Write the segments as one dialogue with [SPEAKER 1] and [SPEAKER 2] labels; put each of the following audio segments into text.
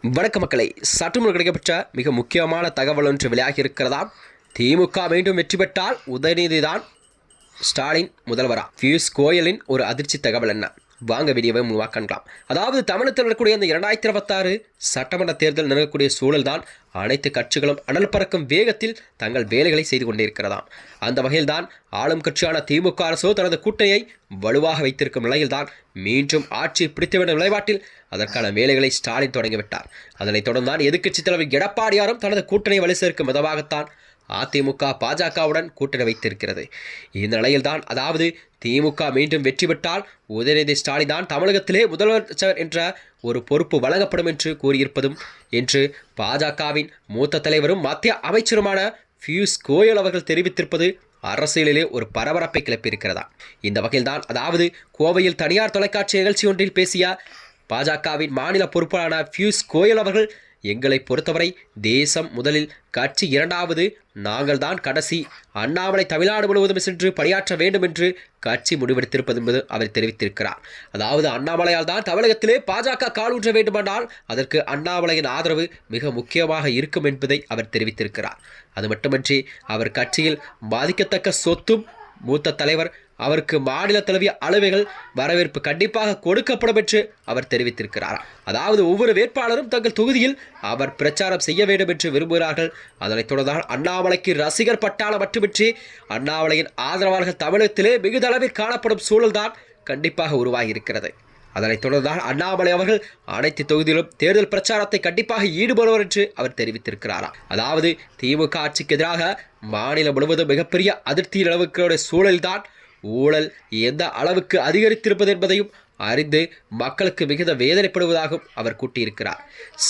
[SPEAKER 1] வணக்க மக்களை, சற்றுமுன் கிடைக்கப்பட்ட மிக முக்கியமான தகவல் ஒன்று வெளியாகி இருக்கிறதாம். திமுக மீண்டும் வெற்றி பெற்றால் உதயநிதிதான் ஸ்டாலின் முதல்வரா? பியூஷ் கோயலின் ஒரு அதிர்ச்சி தகவல் என்ன? வாங்க வீடியோவை முழுவாக காணலாம். அதாவது தமிழகத்தில் நடக்கக்கூடிய அந்த 2026 சட்டமன்ற தேர்தல் நடக்கக்கூடிய சூழல்தான் அனைத்து கட்சிகளும் அனல் பறக்கும் வேகத்தில் தங்கள் வேலைகளை செய்து கொண்டிருக்கிறதாம். அந்த வகையில்தான் ஆளும் கட்சியான திமுக அரசோ தனது கூட்டணியை வலுவாக வைத்திருக்கும் நிலையில்தான் மீண்டும் ஆட்சி பிடித்துவிடும் நிலைப்பாட்டில் அதற்கான வேலைகளை ஸ்டாலின் தொடங்கிவிட்டார். அதனைத் தொடர்ந்தான் எதிர்க்கட்சித் தலைவர் எடப்பாடியாரும் தனது கூட்டணியை வலு சேர்க்கும் விதமாகத்தான் அதிமுக பாஜகவுடன் கூட்டணி வைத்திருக்கிறது. இந்த நிலையில்தான், அதாவது திமுக மீண்டும் வெற்றி பெற்றால் உதயநிதி ஸ்டாலின் தான் தமிழகத்திலே முதலமைச்சர் என்ற ஒரு பொறுப்பு வழங்கப்படும் என்று கூறியிருப்பதும் என்று பாஜகவின் மூத்த தலைவரும் மத்திய அமைச்சருமான பியூஷ் கோயல் அவர்கள் தெரிவித்திருப்பது அரசியலிலே ஒரு பரபரப்பை கிளப்பியிருக்கிறதா. இந்த வகையில்தான், அதாவது கோவையில் தனியார் தொலைக்காட்சி நிகழ்ச்சி ஒன்றில் பேசிய பாஜகவின் மாநில பொறுப்பாளரான பியூஷ் கோயல் அவர்கள், எங்களை பொறுத்தவரை தேசம் முதலில், கட்சி இரண்டாவது, நாங்கள் தான் கடைசி, அண்ணாமலை தமிழ்நாடு முழுவதும் சென்று பணியாற்ற வேண்டும் என்று கட்சி முடிவெடுத்திருப்பது என்பது அவர் தெரிவித்திருக்கிறார். அதாவது அண்ணாமலையால் தான் தமிழகத்திலே பாஜக காலூன்ற வேண்டுமென்றால் அதற்கு அண்ணாமலையின் ஆதரவு மிக முக்கியமாக இருக்கும் என்பதை அவர் தெரிவித்திருக்கிறார். அது மட்டுமின்றி அவர் கட்சியில் பாதிக்கத்தக்க சொத்தும் மூத்த தலைவர் அவருக்கு மாநில தழுவிய அளவைகள் வரவேற்பு கண்டிப்பாக கொடுக்கப்படும் என்று அவர் தெரிவித்திருக்கிறார். அதாவது ஒவ்வொரு வேட்பாளரும் தங்கள் தொகுதியில் அவர் பிரச்சாரம் செய்ய வேண்டும் என்று விரும்புகிறார்கள். அதனைத் தொடர்ந்தால் அண்ணாமலைக்கு ரசிகர் பட்டாளம் மட்டுமின்றி அண்ணாமலையின் ஆதரவாளர்கள் தமிழகத்திலே மிகுதளவில் காணப்படும் சூழல்தான் கண்டிப்பாக உருவாகி இருக்கிறது. அதனைத் தொடர்ந்தால் அண்ணாமலை அவர்கள் அனைத்து தொகுதியிலும் தேர்தல் பிரச்சாரத்தை கண்டிப்பாக ஈடுபடுவார் என்று அவர் தெரிவித்திருக்கிறார். அதாவது திமுக ஆட்சிக்கு எதிராக மாநிலம் முழுவதும் மிகப்பெரிய அதிருப்தி நிலவுகிற சூழலில்தான் ஊழல் எந்த அளவுக்கு அதிகரித்திருப்பது என்பதையும் அறிந்து மக்களுக்கு மிகுந்த வேதனைப்படுவதாகவும் அவர் கூட்டியிருக்கிறார்.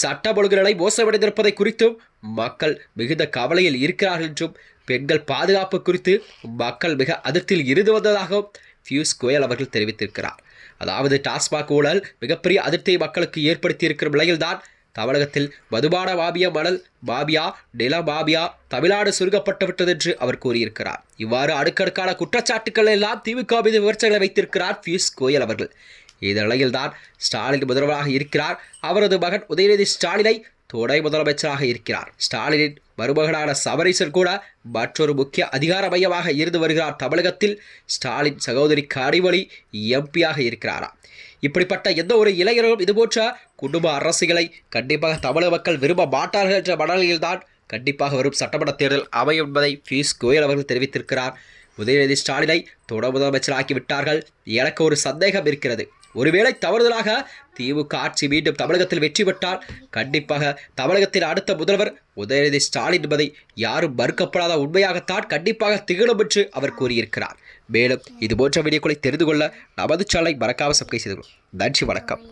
[SPEAKER 1] சட்ட ஒழுங்கு நிலை மோசமடைந்திருப்பதை குறித்தும் மக்கள் மிகுந்த கவலையில் இருக்கிறார்கள் என்றும், பெண்கள் பாதுகாப்பு குறித்து மக்கள் மிக அதிருப்தியில் இருந்து வந்ததாகவும் பியூஷ் கோயல் அவர்கள் தெரிவித்திருக்கிறார். அதாவது டாஸ்மாக் ஊழல் மிகப்பெரிய அதிருப்தியை மக்களுக்கு ஏற்படுத்தி இருக்கிற நிலையில்தான் தமிழகத்தில் மதுபான மாபியா, மணல் மாபியா, நில மாபியா தமிழ்நாடு சுருக்கப்பட்டு விட்டது என்று அவர் கூறியிருக்கிறார். இவ்வாறு அடுக்கடுக்கான குற்றச்சாட்டுக்கள் எல்லாம் திமுக மீது விமர்சனங்களை வைத்திருக்கிறார் பியூஷ் கோயல் அவர்கள். இந்த நிலையில்தான் ஸ்டாலின் முதல்வராக இருக்கிறார். அவரது மகன் உதயநிதி ஸ்டாலினை துணை முதலமைச்சராக இருக்கிறார். ஸ்டாலினின் மருமகனான சபரீசன் கூட மற்றொரு முக்கிய அதிகார மையமாக இருந்து வருகிறார். தமிழகத்தில் ஸ்டாலின் சகோதரி கனிமொழி எம்பியாக இருக்கிறாரா. இப்படிப்பட்ட எந்த ஒரு இளைஞரும் இதுபோன்ற குடும்ப அரசியலை கண்டிப்பாக தமிழக மக்கள் விரும்ப மாட்டார்கள் என்ற மனநிலையில்தான் கண்டிப்பாக வரும் சட்டமன்ற தேர்தல் அமையும் என்பதை பியூஷ் கோயல் அவர்கள் தெரிவித்திருக்கிறார். உதயநிதி ஸ்டாலினை துணை முதலமைச்சராக்கி விட்டார்கள். எனக்கு ஒரு சந்தேகம் இருக்கிறது. ஒருவேளை தவறுதலாக திமுக ஆட்சி மீண்டும் தமிழகத்தில் வெற்றி பெற்றால் கண்டிப்பாக தமிழகத்தின் அடுத்த முதல்வர் உதயநிதி ஸ்டாலின் என்பதை யாரும் மறுக்கப்படாத உண்மையாகத்தான் கண்டிப்பாக திகழும் என்று அவர் கூறியிருக்கிறார். மேலும் இதுபோன்ற வீடியோக்களை தெரிந்து கொள்ள நமது சேனலை மறக்காமல் சப்ஸ்கிரைப் செய்து கொள்ளுங்கள். நன்றி, வணக்கம்.